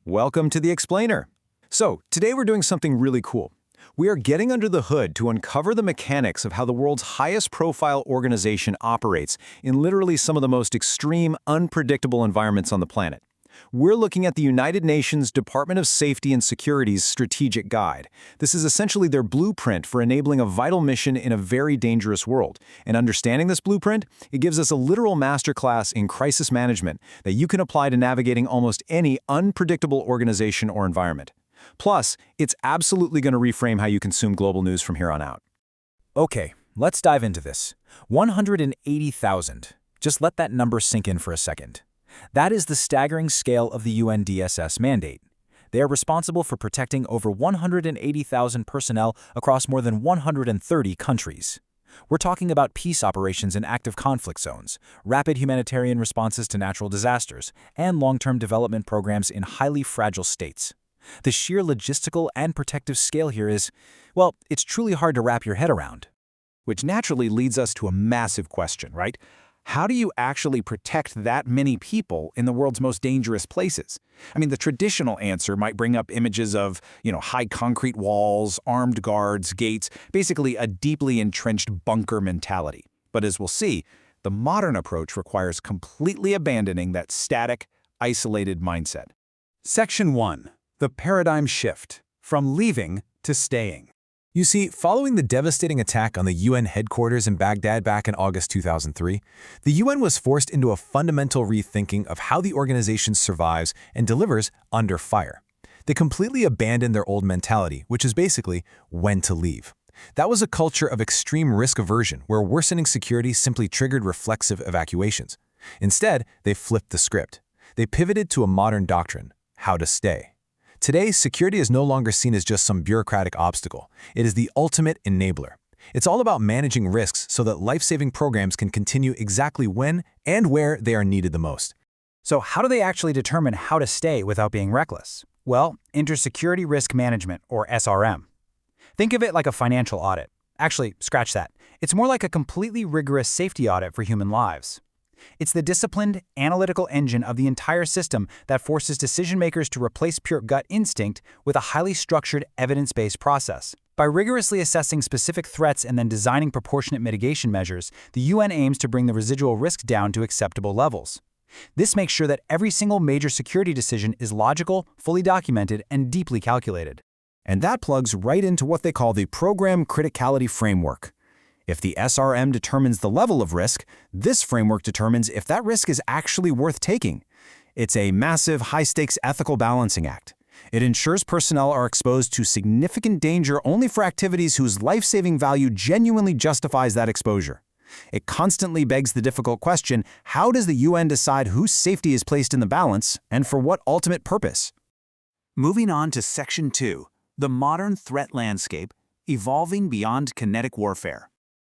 Welcome to The Explainer. So, today we're doing something really cool. We are getting under the hood to uncover the mechanics of how the world's highest profile organization operates in literally some of the most extreme, unpredictable environments on the planet. We're looking at the United Nations Department of Safety and Security's strategic guide. This is essentially their blueprint for enabling a vital mission in a very dangerous world. And understanding this blueprint, it gives us a literal masterclass in crisis management that you can apply to navigating almost any unpredictable organization or environment. Plus, it's absolutely going to reframe how you consume global news from here on out. Okay, let's dive into this. 180,000. Just let that number sink in for a second. That is the staggering scale of the UNDSS mandate. They are responsible for protecting over 180,000 personnel across more than 130 countries. We're talking about peace operations in active conflict zones, rapid humanitarian responses to natural disasters, and long-term development programs in highly fragile states. The sheer logistical and protective scale here is, well, it's truly hard to wrap your head around. Which naturally leads us to a massive question, right? How do you actually protect that many people in the world's most dangerous places? I mean, the traditional answer might bring up images of, high concrete walls, armed guards, gates, basically a deeply entrenched bunker mentality. But as we'll see, the modern approach requires completely abandoning that static, isolated mindset. Section 1. The paradigm shift, from leaving to staying. You see, following the devastating attack on the UN headquarters in Baghdad back in August 2003, the UN was forced into a fundamental rethinking of how the organization survives and delivers under fire. They completely abandoned their old mentality, which is basically when to leave. That was a culture of extreme risk aversion, where worsening security simply triggered reflexive evacuations. Instead, they flipped the script. They pivoted to a modern doctrine: how to stay. Today, security is no longer seen as just some bureaucratic obstacle. It is the ultimate enabler. It's all about managing risks so that life-saving programs can continue exactly when and where they are needed the most. So how do they actually determine how to stay without being reckless? Well, enter Security Risk Management, or SRM. Think of it like a financial audit. Actually, scratch that. It's more like a completely rigorous safety audit for human lives. It's the disciplined, analytical engine of the entire system that forces decision-makers to replace pure gut instinct with a highly structured, evidence-based process. By rigorously assessing specific threats and then designing proportionate mitigation measures, the UN aims to bring the residual risk down to acceptable levels. This makes sure that every single major security decision is logical, fully documented, and deeply calculated. And that plugs right into what they call the Program Criticality Framework. If the SRM determines the level of risk, this framework determines if that risk is actually worth taking. It's a massive, high-stakes ethical balancing act. It ensures personnel are exposed to significant danger only for activities whose life-saving value genuinely justifies that exposure. It constantly begs the difficult question: how does the UN decide whose safety is placed in the balance, and for what ultimate purpose? Moving on to Section 2, the modern threat landscape, evolving beyond kinetic warfare.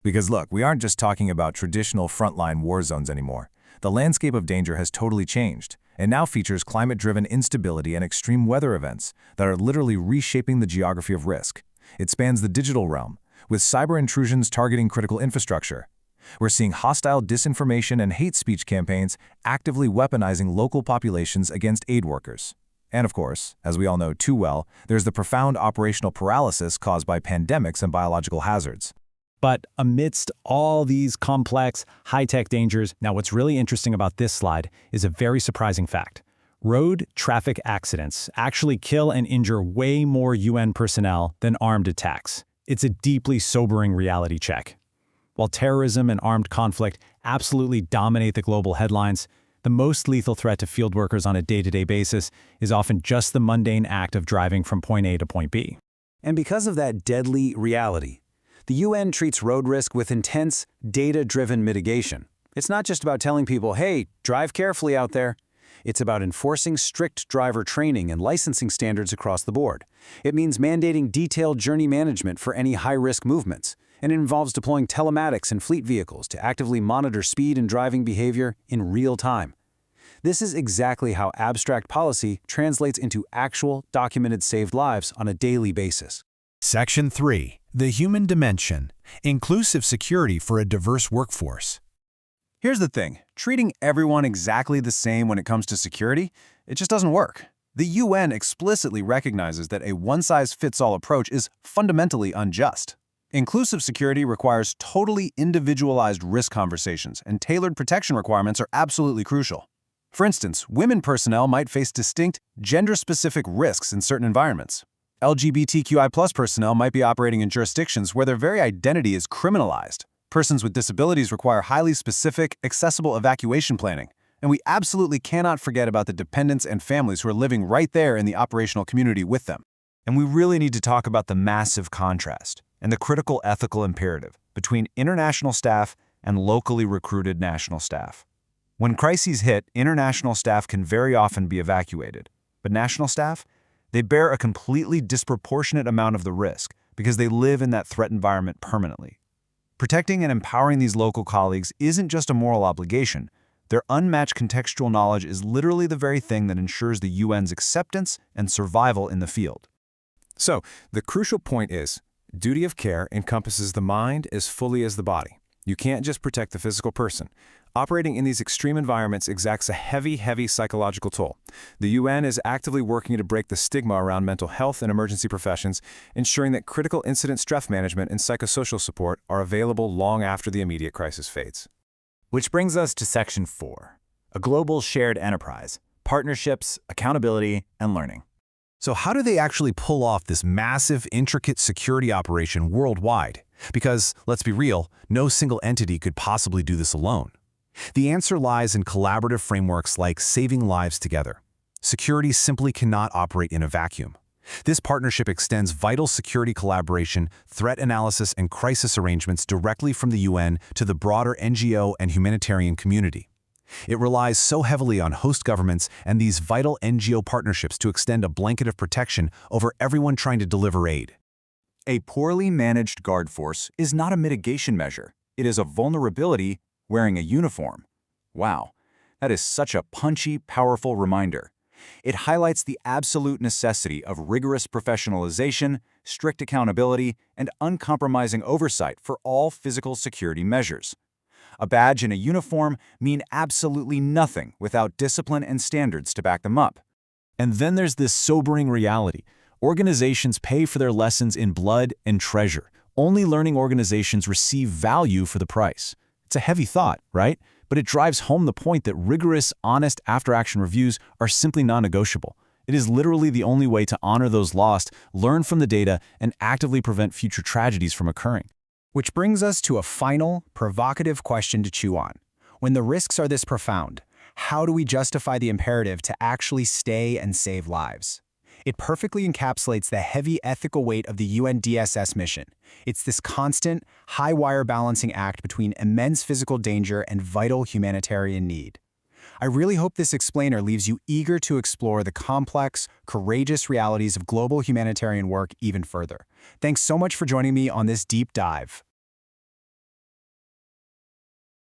Because look, we aren't just talking about traditional frontline war zones anymore. The landscape of danger has totally changed, and now features climate-driven instability and extreme weather events that are literally reshaping the geography of risk. It spans the digital realm, with cyber intrusions targeting critical infrastructure. We're seeing hostile disinformation and hate speech campaigns actively weaponizing local populations against aid workers. And of course, as we all know too well, there's the profound operational paralysis caused by pandemics and biological hazards. But amidst all these complex, high-tech dangers, now what's really interesting about this slide is a very surprising fact. Road traffic accidents actually kill and injure way more UN personnel than armed attacks. It's a deeply sobering reality check. While terrorism and armed conflict absolutely dominate the global headlines, the most lethal threat to field workers on a day-to-day basis is often just the mundane act of driving from point A to point B. And because of that deadly reality, the UN treats road risk with intense, data-driven mitigation. It's not just about telling people, hey, drive carefully out there. It's about enforcing strict driver training and licensing standards across the board. It means mandating detailed journey management for any high-risk movements, and it involves deploying telematics in fleet vehicles to actively monitor speed and driving behavior in real time. This is exactly how abstract policy translates into actual, documented saved lives on a daily basis. Section 3. The Human Dimension. Inclusive Security for a Diverse Workforce. Here's the thing. Treating everyone exactly the same when it comes to security, it just doesn't work. The UN explicitly recognizes that a one-size-fits-all approach is fundamentally unjust. Inclusive security requires totally individualized risk conversations, and tailored protection requirements are absolutely crucial. For instance, women personnel might face distinct, gender-specific risks in certain environments. LGBTQI+ personnel might be operating in jurisdictions where their very identity is criminalized. Persons with disabilities require highly specific, accessible evacuation planning. And we absolutely cannot forget about the dependents and families who are living right there in the operational community with them. And we really need to talk about the massive contrast and the critical ethical imperative between international staff and locally recruited national staff. When crises hit, international staff can very often be evacuated, but national staff, they bear a completely disproportionate amount of the risk because they live in that threat environment permanently. Protecting and empowering these local colleagues isn't just a moral obligation. Their unmatched contextual knowledge is literally the very thing that ensures the UN's acceptance and survival in the field. So, the crucial point is, duty of care encompasses the mind as fully as the body. You can't just protect the physical person. Operating in these extreme environments exacts a heavy psychological toll. The UN is actively working to break the stigma around mental health and emergency professions, ensuring that critical incident stress management and psychosocial support are available long after the immediate crisis fades. Which brings us to Section 4, a global shared enterprise, partnerships, accountability, and learning. So how do they actually pull off this massive, intricate security operation worldwide? Because, let's be real, no single entity could possibly do this alone. The answer lies in collaborative frameworks like Saving Lives Together. Security simply cannot operate in a vacuum. This partnership extends vital security collaboration, threat analysis, and crisis arrangements directly from the UN to the broader NGO and humanitarian community. It relies so heavily on host governments and these vital NGO partnerships to extend a blanket of protection over everyone trying to deliver aid. A poorly managed guard force is not a mitigation measure. It is a vulnerability wearing a uniform. Wow, that is such a punchy, powerful reminder. It highlights the absolute necessity of rigorous professionalization, strict accountability, and uncompromising oversight for all physical security measures. A badge and a uniform mean absolutely nothing without discipline and standards to back them up. And then there's this sobering reality. Organizations pay for their lessons in blood and treasure. Only learning organizations receive value for the price. It's a heavy thought, right? But it drives home the point that rigorous, honest after-action reviews are simply non-negotiable. It is literally the only way to honor those lost, learn from the data, and actively prevent future tragedies from occurring. Which brings us to a final, provocative question to chew on. When the risks are this profound, how do we justify the imperative to actually stay and save lives? It perfectly encapsulates the heavy ethical weight of the UNDSS mission. It's this constant, high-wire balancing act between immense physical danger and vital humanitarian need. I really hope this explainer leaves you eager to explore the complex, courageous realities of global humanitarian work even further. Thanks so much for joining me on this deep dive.